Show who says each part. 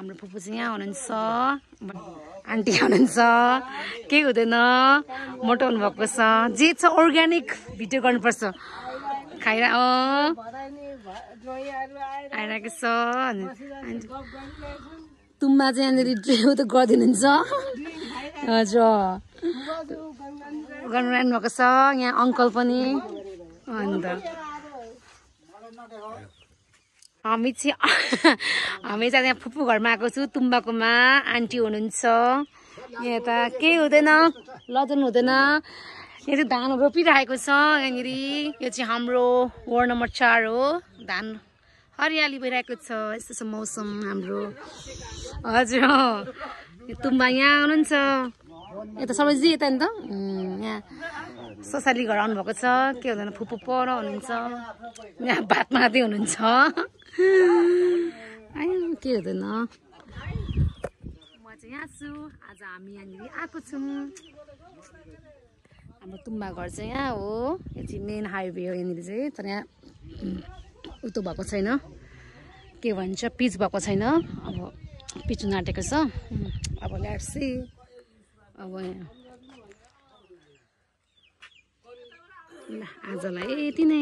Speaker 1: हाम्रो फुपू चाहिँ यहाँ हुनुहुन्छ आन्टी हुनुहुन्छ केही हुँदैन मोटाउनु भएको छ जे छ अर्ग्यानिक भिडियो गर्नुपर्छ खाएर आइरहेको छ तुम्बा चाहिँ यहाँनिर ड्राइभ त गरिदिनुहुन्छ हजुर गर्नु भएको छ यहाँ अङ्कल पनि अन्त हामी चाहिँ यहाँ फुपू घरमा आएको छु तुम्बाकोमा आन्टी हुनुहुन्छ यहाँ त केही हुँदैन लजाउनु हुँदैन यहाँ चाहिँ धान रोपिरहेको छ यहाँनिर यो चाहिँ हाम्रो वार्ड नम्बर 4 हो धान हरियाली भइरहेको छ यस्तो छ मौसम हाम्रो हजुर तुम्बा यहाँ हुनुहुन्छ यता सबैजी यता नि त यहाँ ससाली घर आउनुभएको छ के हुँदैन फुपू पर हुनुहुन्छ यहाँ भात मार्दै हुनुहुन्छ के हुँदैन म चाहिँ यहाँ छु आज हामी यहाँनिर आएको छौँ हाम्रो तुम्बा घर चाहिँ यहाँ हो यो चाहिँ मेन हाइवे हो यहाँनिर चाहिँ तर यहाँ उतो भएको छैन के भन्छ पिच भएको छैन अब पिच नाटेको छ अब लेट्स सी अब आजलाई यति नै